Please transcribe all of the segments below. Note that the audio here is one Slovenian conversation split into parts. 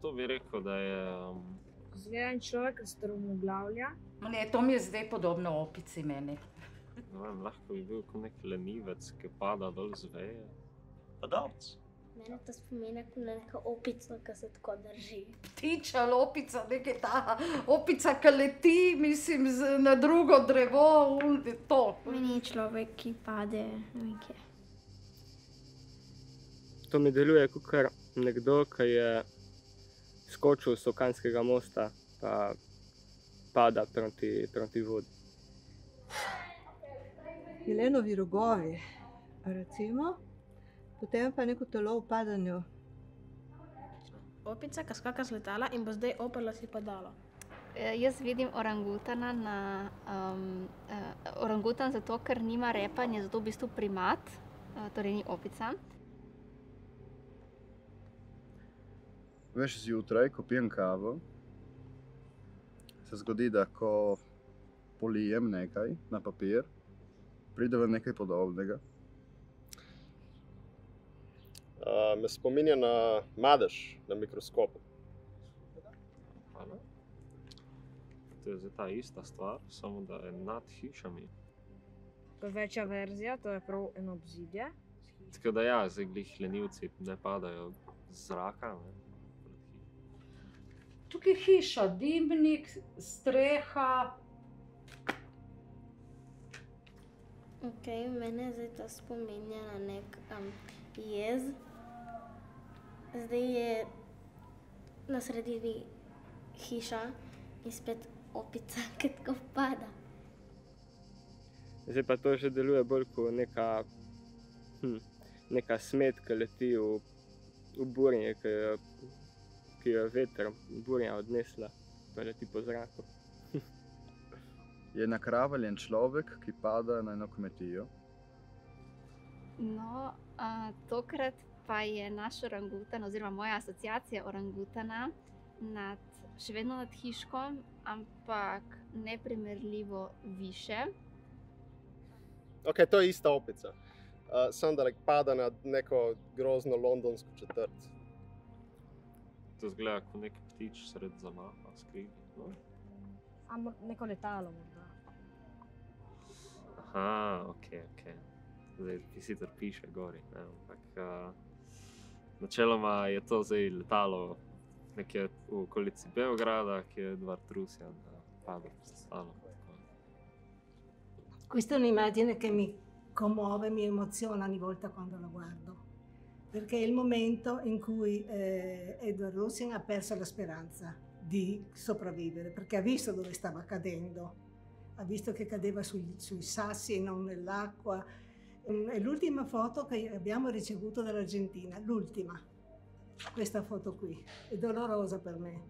To bi rekel, da je... Zgleden človek, ki strmoglavlja. Ne, to mi je zdaj podobno opici meni. Ne vem, lahko bi bil kot nek lenivec, ki pada dol z veje. Padalc. Mene to spominja kot na neko opico, ki se tako drži. Ptič ali opica, nekaj ta opica, ki leti, mislim, na drugo drevo, to. Meni je človek, ki pade, ne vem kje. To mi deluje kot nekdo, ki je skočil s Sokanskega mosta, pa pada proti vodi. Jelenovi rogovi, recimo, potem pa neko telo v padanju. Opica, ki skaka z letala in bo zdaj oprla si padalo. Jaz vidim orangutana orangutan zato, ker nima repa in je zato v bistvu primat, torej ni opica. Veš, zjutraj, ko pijem kavo, se zgodi, da ko polijem nekaj na papir, pride v nekaj podobnega. Me spominja na madež na mikroskopu. Hvala. To je zdaj ta ista stvar, samo da je nad hišami. To je večja verzija, to je prav eno obzidje. Tako da ja, zdaj glih lenivci ne padajo z zraka, ne. Tukaj hiša, dimnik, streha. Ok, mene zdaj to spominja na nek jez. Zdaj je na sredini hiša in spet opica, ki tako pada. Zdaj pa to že deluje bolj kot neka smet, ki leti v burje, ki jo je veter burja odnesla, pa leti po zraku. Je nakravaljen človek, ki pada na eno kmetijo. No, tokrat pa je naš orangutan, oziroma moja asociacija orangutana še vedno nad hiškom, ampak neprimerljivo više. Ok, to je ista opica. Samo da pada na neko grozno londonsko četrt. To zgleda kot nek ptič sred zamaha, skrivi. No? Neko letalo morda. Aha, ok. Zdaj ti sicer piše gori, ne, ampak načeloma je to zdaj letalo nekje v okolici Beograda, ki je Edvard Rusjan padel s stalo. Questa è un'immagine che mi commuove, mi emoziona ogni volta quando la guardo, perché è il momento in cui Edward Rusjan ha perso la speranza di sopravvivere, perché ha visto dove stava cadendo, ha visto che cadeva sui sassi e non nell'acqua. È l'ultima foto che abbiamo ricevuto dall'Argentina, l'ultima. Questa foto qui è dolorosa per me,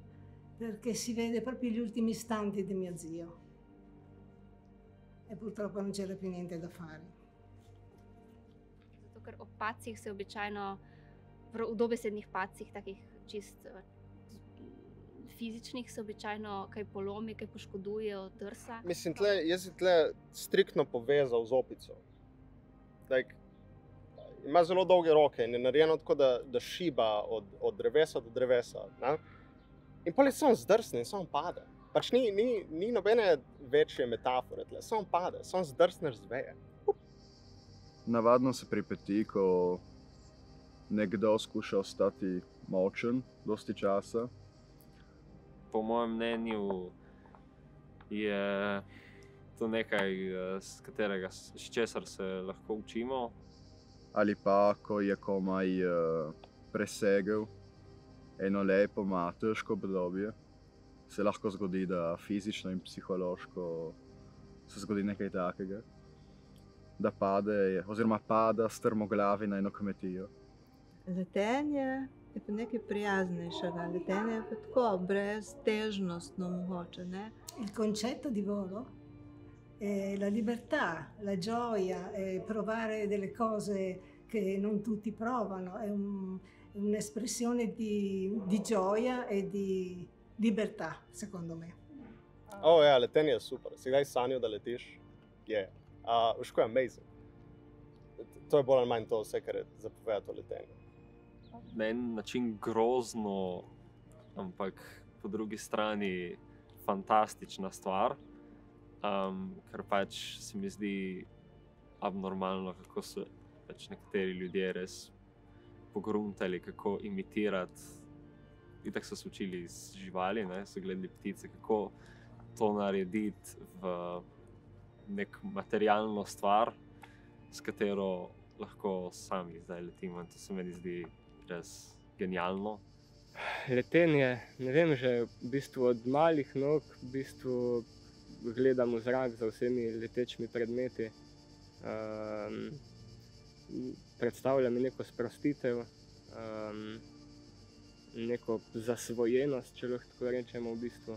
perché si vede proprio gli ultimi istanti di mio zio. E purtroppo non c'era più niente da fare. Zato, ker ob pacih se običajno, v dobesednih pacih, takih čist fizičnih, se običajno kaj polomi, kaj poškoduje od drsa. Mislim, jaz je tle striktno povezal z opico. Ima zelo dolge roke in je narejeno tako, da šiba od drevesa do drevesa. Ne? In potem samo zdrsne in samo pade. Pač ni nobene večje metafore tle, samo pade, samo zdrsneš z veje. Navadno se pripeti, ko nekdo skuša ostati močen dosti časa. Po mojem mnenju je to nekaj, s česar se lahko učimo. Ali pa, ko je komaj presegel eno lepo matersko obdobje, se lahko zgodi, da fizično in psihološko se zgodi nekaj takega, da pada strmoglavi na eno kmetijo. Letenje je pa nekaj prijaznejšega, letenje je pa tako breztežnostno mogoče, ne? Il concetto di volo è la libertà, la gioia, è provare delle cose che non tutti provano, è un'espressione di gioia e di libertà, secondo me. Ja, letenje je super. Si kdaj sanjal, da letiš? Je. Veš, ko je amazing. To je bolj ali manj to vse, kar je zapovedati o letenju. Na en način grozno ampak po drugi strani fantastična stvar, ker pač se mi zdi abnormalno, kako so pač nekateri ljudje res pogruntali, kako imitirati. Itak so se učili iz živali, ne? So gledali ptice, kako to narediti v nek materialno stvar, s katero lahko sami zdaj letimo. To se meni zdi res genialno. Letenje, ne vem, že v bistvu od malih nog v bistvu gledam v zrak za vsemi letečimi predmeti. Predstavlja mi neko sprostitev, neko zasvojenost, če lahko tako rečemo v bistvu.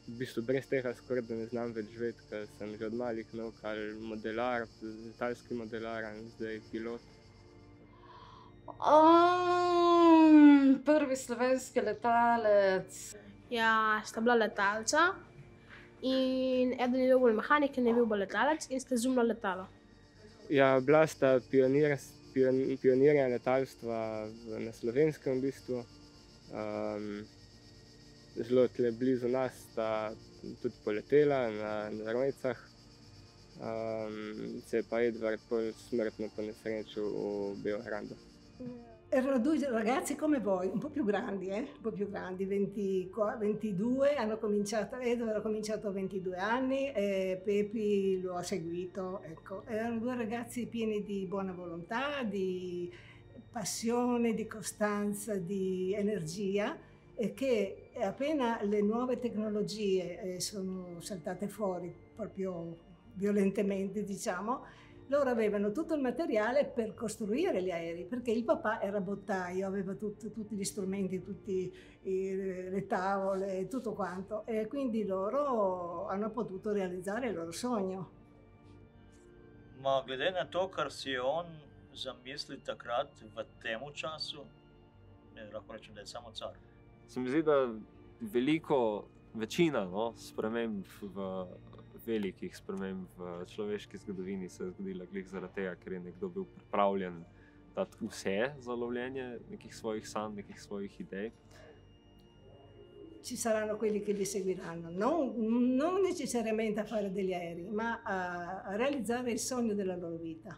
V bistvu brez tega skoraj da ne znam več živeti, ker sem že od malih nog ali modelar, letalski modelar in zdaj pilot. Prvi slovenski letalec. Ja, sta bila letalca in eden je bil mehanik in je bil bolj letalec in sta izumila letalo. Ja, bila sta pionirja letalstva na Slovenskem v bistvu. Zelo tle blizu nas sta tudi poletela na Rojcah. Se je pa Edvard pol smrtno ponesrečil v Beogradu. Erano due ragazzi come voi, un po' più grandi, 22, Edward ha cominciato a 22 anni e Pepi lo ha seguito, ecco. Erano due ragazzi pieni di buona volontà, di passione, di costanza, di energia e che appena le nuove tecnologie sono saltate fuori proprio violentemente, diciamo, loro avevano tutto il materiale per costruire gli aerei, perché il papà era bottaio, aveva tutti gli strumenti, tutte le tavole, tutto quanto, e quindi loro hanno potuto realizzare il loro sogno. Ma glede na to, kar si je on zamislil takrat v temu času, lahko rečem, da je samo car. Se mi zdi, da večina sprememb velikih sprememb v človeški zgodovini se je zgodila glih zaradi tega, ker je nekdo bil pripravljen dati vse za lovljenje nekih svojih sanj, nekih svojih idej. Ci saranno quelli che li seguiranno, non necessariamente a fare degli aerei, ma a realizzare il sogno della loro vita.